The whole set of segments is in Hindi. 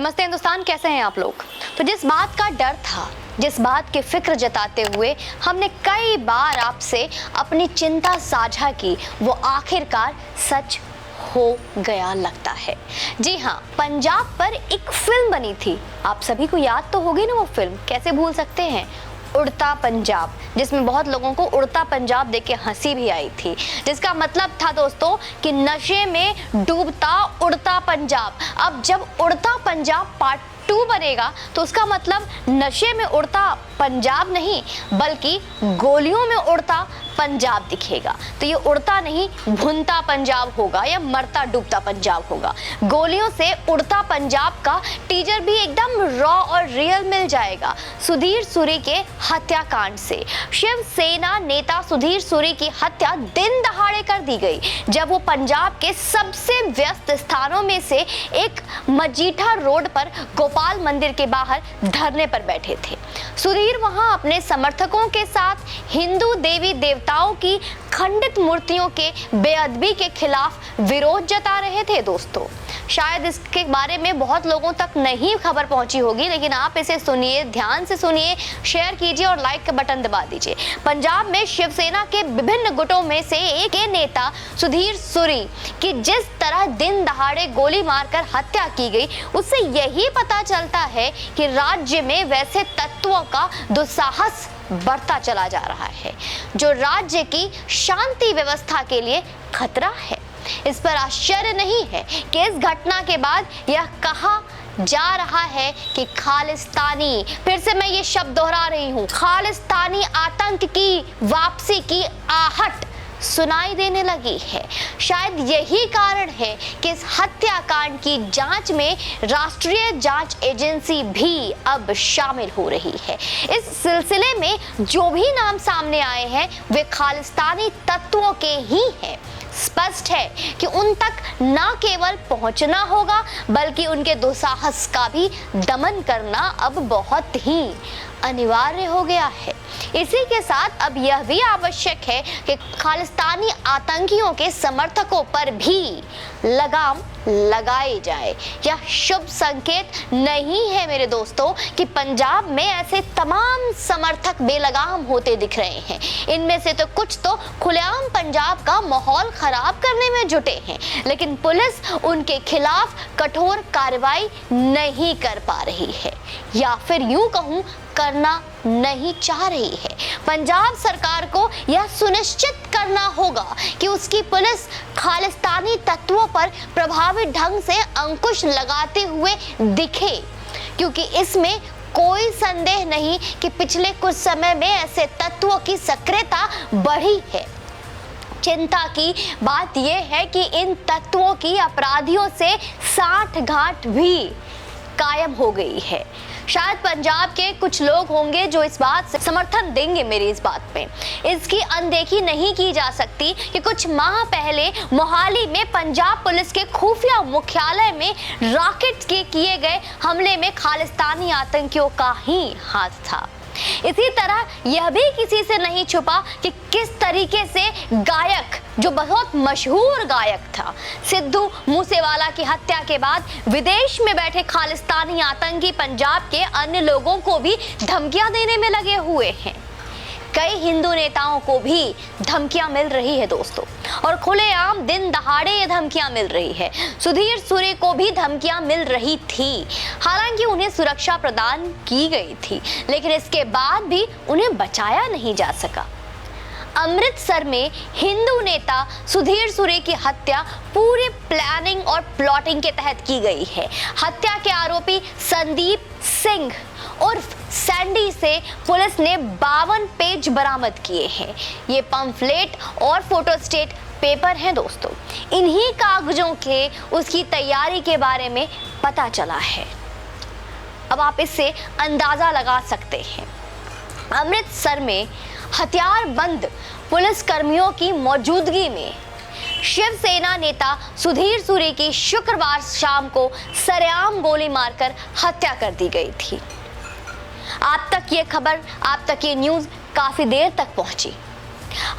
नमस्ते हिंदुस्तान, कैसे हैं आप लोग। तो जिस बात का डर था, जिस बात की फिक्र जताते हुए हमने कई बार आपसे अपनी चिंता साझा की, वो आखिरकार सच हो गया लगता है। जी हाँ, पंजाब पर एक फिल्म बनी थी, आप सभी को याद तो होगी ना वो फिल्म, कैसे भूल सकते हैं, उड़ता पंजाब, जिसमें बहुत लोगों को उड़ता पंजाब देख के हंसी भी आई थी, जिसका मतलब था दोस्तों कि नशे में डूबता उड़ता पंजाब। अब जब उड़ता पंजाब पार्ट 2 बनेगा तो उसका मतलब नशे में उड़ता पंजाब नहीं बल्कि गोलियों में उड़ता पंजाब दिखेगा। तो ये उड़ता नहीं भुनता पंजाब होगा या मरता डूबता पंजाब होगा। गोलियों से उड़ता पंजाब का टीजर भी एकदम रॉ और रियल मिल जाएगा। सुधीर सूरी के हत्याकांड से शिवसेना नेता सुधीर सूरी की हत्या दिन दहाड़े कर दी गई, जब वो पंजाब के सबसे व्यस्त स्थानों में से एक मजीठा रोड पर गोपाल मंदिर के बाहर धरने पर बैठे थे। सुधीर वहां अपने समर्थकों के साथ हिंदू देवी देवताओं की खंडित मूर्तियों के बेअदबी के खिलाफ विरोध जता रहे थे। दोस्तों, शायद इसके बारे में बहुत लोगों तक नहीं खबर पहुंची होगी, लेकिन आप इसे सुनिए, ध्यान से सुनिए, शेयर कीजिए और लाइक का बटन दबा दीजिए। पंजाब में शिवसेना के विभिन्न गुटों में से एक नेता सुधीर सूरी की जिस तरह दिन दहाड़े गोली मारकर हत्या की गई, उससे यही पता चलता है कि राज्य में वैसे तत्वों का दुस्साहस बढ़ता चला जा रहा है, जो राज्य की शांति व्यवस्था के लिए खतरा है। इस पर आश्चर्य नहीं है कि इस घटना के बाद यह कहा जा रहा है कि खालिस्तानी, फिर से मैं ये शब्द दोहरा रही हूँ, खालिस्तानी आतंक की वापसी की आहट सुनाई देने लगी है। शायद यही कारण है कि इस हत्याकांड की जांच में राष्ट्रीय जांच एजेंसी भी अब शामिल हो रही है। इस सिलसिले में जो भी नाम सामने आए हैं वे खालिस्तानी तत्वों के ही हैं। स्पष्ट है कि उन तक न केवल पहुंचना होगा बल्कि उनके दुस्साहस का भी दमन करना अब बहुत ही अनिवार्य हो गया है। इसी के साथ अब यह भी आवश्यक है कि खालिस्तानी आतंकियों के समर्थकों पर भी लगाम लगाई जाए। यह शुभ संकेत नहीं है मेरे दोस्तों कि पंजाब में ऐसे तमाम समर्थक बेलगाम होते दिख रहे हैं। इनमें से तो कुछ तो खुलेआम पंजाब का माहौल खराब करने में जुटे हैं, लेकिन पुलिस उनके खिलाफ कठोर कार्रवाई नहीं कर पा रही है, या फिर यूं कहूं करना नहीं चाह रही है। पंजाब सरकार को यह सुनिश्चित करना होगा कि उसकी पुलिस खालिस्तानी तत्वों पर प्रभावी ढंग से अंकुश लगाते हुए दिखे, क्योंकि इसमें कोई संदेह नहीं कि पिछले कुछ समय में ऐसे तत्वों की सक्रियता बढ़ी है। चिंता की बात यह है कि इन तत्वों की अपराधियों से साठगांठ भी कायम हो गई है। शायद पंजाब के कुछ लोग होंगे जो इस बात से समर्थन देंगे मेरी इस बात पे। इसकी अनदेखी नहीं की जा सकती कि कुछ माह पहले मोहाली में पंजाब पुलिस के खुफिया मुख्यालय में रॉकेट के किए गए हमले में खालिस्तानी आतंकियों का ही हाथ था। इसी तरह यह भी किसी से नहीं छुपा कि किस तरीके से गायक, जो बहुत मशहूर गायक था, सिद्धू मूसेवाला की हत्या के बाद विदेश में बैठे खालिस्तानी आतंकी पंजाब के अन्य लोगों को भी धमकियां देने में लगे हुए हैं। कई हिंदू नेताओं को भी धमकियां मिल रही है दोस्तों, और खुलेआम दिन दहाड़े ये धमकियां मिल रही है। सुधीर सूरी को भी धमकियां मिल रही थी, हालांकि उन्हें सुरक्षा प्रदान की गई थी, लेकिन इसके बाद भी उन्हें बचाया नहीं जा सका। अमृतसर में हिंदू नेता सुधीर सूरी की हत्या पूरी प्लानिंग और प्लॉटिंग के तहत की गई है। हत्या के आरोपी संदीप सिंह उर्फ सैंडी से पुलिस ने 52 पेज बरामद किए हैं। ये पंफलेट और फोटोस्टेट पेपर हैं दोस्तों। इन्हीं कागजों के उसकी तैयारी के बारे में पता चला है। अब आप इससे अंदाजा लगा सकते हैं, अमृतसर में हथियारबंद पुलिस कर्मियों की मौजूदगी में शिवसेना नेता सुधीर सूरी की शुक्रवार शाम को सरेआम गोली मारकर हत्या कर दी गई थी। आप तक ये खबर, आप तक ये न्यूज़ काफ़ी देर तक पहुंची,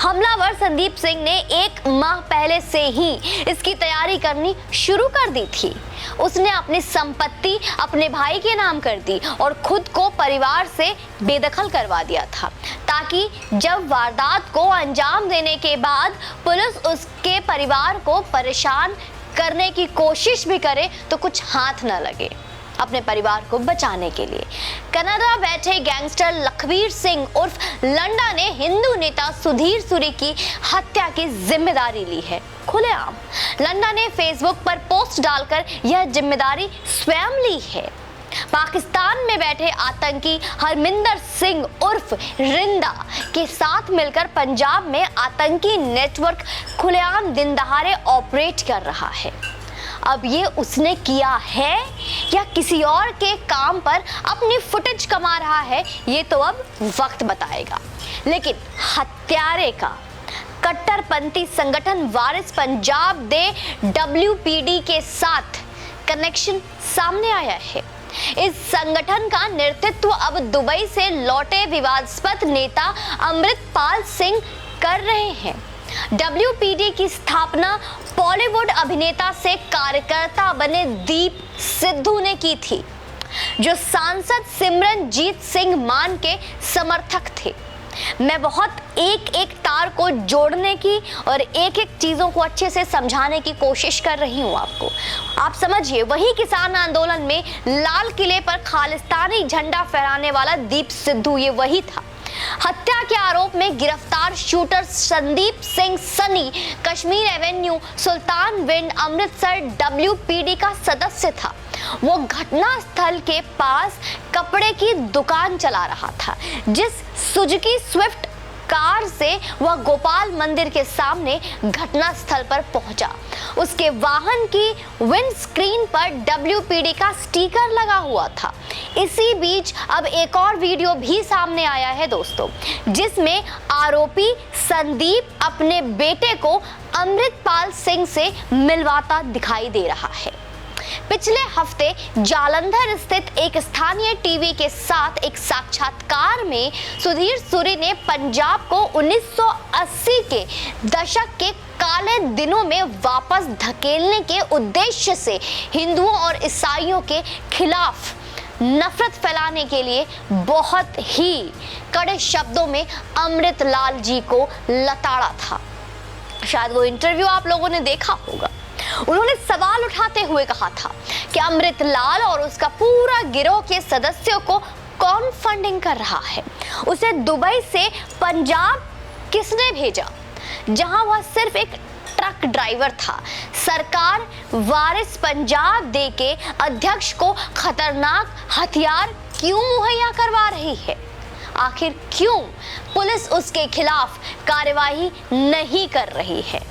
हमलावर संदीप सिंह ने 1 माह पहले से ही इसकी तैयारी करनी शुरू कर दी थी। उसने अपनी संपत्ति अपने भाई के नाम कर दी और खुद को परिवार से बेदखल करवा दिया था, ताकि जब वारदात को अंजाम देने के बाद पुलिस उसके परिवार को परेशान करने की कोशिश भी करे तो कुछ हाथ न लगे अपने परिवार को बचाने के लिए। कनाडा बैठे गैंगस्टर लखवीर सिंह उर्फ लंडा ने हिंदू नेता सुधीर सूरी की हत्या की जिम्मेदारी ली है खुलेआम। लंडा ने फेसबुक पर पोस्ट डालकर यह जिम्मेदारी स्वयं ली है। पाकिस्तान में बैठे आतंकी हरमिंदर सिंह उर्फ रिंदा के साथ मिलकर पंजाब में आतंकी नेटवर्क खुलेआम दिन दहाड़े ऑपरेट कर रहा है। अब ये उसने किया है या किसी और के काम पर अपनी फुटेज कमा रहा है, ये तो अब वक्त बताएगा। लेकिन हत्यारे का कट्टरपंथी संगठन वारिस पंजाब दे WPD के साथ कनेक्शन सामने आया है। इस संगठन का नेतृत्व अब दुबई से लौटे विवादास्पद नेता अमृतपाल सिंह कर रहे हैं। WPD की स्थापना बॉलीवुड अभिनेता से कार्यकर्ता बने दीप सिद्धू ने की थी, जो सांसद सिमरनजीत सिंह मान के समर्थक थे। मैं बहुत एक तार को जोड़ने की और एक चीजों को अच्छे से समझाने की कोशिश कर रही हूँ आपको। आप समझिए, वही किसान आंदोलन में लाल किले पर खालिस्तानी झंडा फहराने वाला दीप सिद्धू ये वही था। हत्या के आरोप में गिरफ्तार शूटर संदीप सिंह सनी कश्मीर एवेन्यू सुल्तान विंड अमृतसर WPD का सदस्य था। वो घटना स्थल के पास कपड़े की दुकान चला रहा था। जिस सुजुकी स्विफ्ट कार से वह गोपाल मंदिर के सामने घटना स्थल पर पहुंचा, उसके वाहन की विंड स्क्रीन पर WPD का स्टिकर लगा हुआ था। इसी बीच अब एक और वीडियो भी सामने आया है दोस्तों, जिसमें आरोपी संदीप अपने बेटे को अमृतपाल सिंह से मिलवाता दिखाई दे रहा है। पिछले हफ्ते जालंधर स्थित एक स्थानीय टीवी के साथ एक साक्षात्कार में सुधीर सूरी ने पंजाब को 1980 के दशक के काले दिनों में वापस धकेलने के उद्देश्य से हिंदुओं और ईसाइयों के खिलाफ नफरत फैलाने के लिए बहुत ही कड़े शब्दों में अमृतलाल जी को लताड़ा था। शायद वो इंटरव्यू आप लोगों ने देखा होगा। उन्होंने सवाल उठाते हुए कहा था कि अमृतलाल और उसका पूरा गिरोह के सदस्यों को कौन फंडिंग कर रहा है, उसे दुबई से पंजाब किसने भेजा, जहां वह सिर्फ एक ट्रक ड्राइवर था। सरकार वारिस पंजाब दे के अध्यक्ष को खतरनाक हथियार क्यों मुहैया करवा रही है? आखिर क्यों पुलिस उसके खिलाफ कार्यवाही नहीं कर रही है,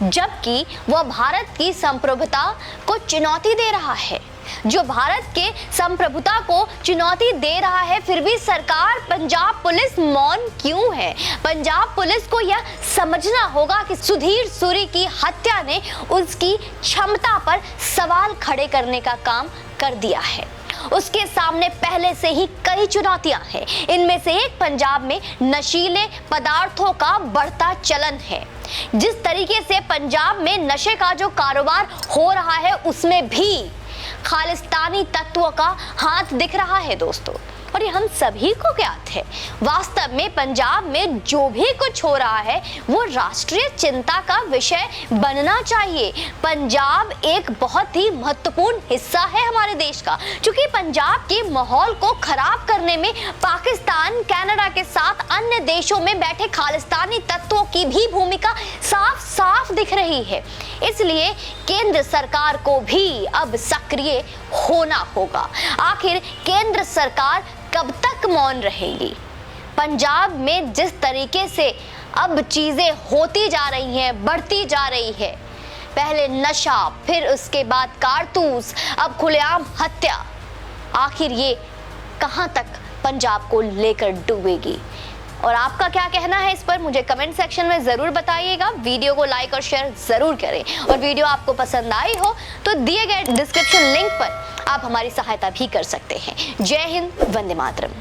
जबकि वह भारत की संप्रभुता को चुनौती दे रहा है? जो भारत के संप्रभुता को चुनौती दे रहा है, फिर भी सरकार पंजाब पुलिस मौन क्यों है? पंजाब पुलिस को यह समझना होगा कि सुधीर सूरी की हत्या ने उसकी क्षमता पर सवाल खड़े करने का काम कर दिया है। उसके सामने पहले से ही कई चुनौतियां हैं। इनमें से एक पंजाब में नशीले पदार्थों का बढ़ता चलन है। जिस तरीके से पंजाब में नशे का जो कारोबार हो रहा है, उसमें भी खालिस्तानी तत्वों का हाथ दिख रहा है दोस्तों, और ये हम सभी को ज्ञात है। वास्तव में पंजाब में जो भी कुछ हो रहा है वो राष्ट्रीय चिंता का विषय बनना चाहिए। पंजाब एक बहुत ही महत्वपूर्ण हिस्सा है हमारे देश का, क्योंकि पंजाब के माहौल को खराब करने में पाकिस्तान, कनाडा के साथ अन्य देशों में बैठे खालिस्तानी तत्वों की भी भूमिका साफ साफ दिख रही है। इसलिए केंद्र सरकार को भी अब सक्रिय होना होगा। आखिर केंद्र सरकार कब तक मौन रहेगी? पंजाब में जिस तरीके से अब चीजें होती जा रही हैं, बढ़ती जा रही है, पहले नशा, फिर उसके बाद कारतूस, अब खुलेआम हत्या, आखिर ये कहां तक पंजाब को लेकर डूबेगी? और आपका क्या कहना है इस पर मुझे कमेंट सेक्शन में जरूर बताइएगा। वीडियो को लाइक और शेयर जरूर करें, और वीडियो आपको पसंद आई हो तो दिए गए डिस्क्रिप्शन लिंक पर आप हमारी सहायता भी कर सकते हैं। जय हिंद, वंदे मातरम।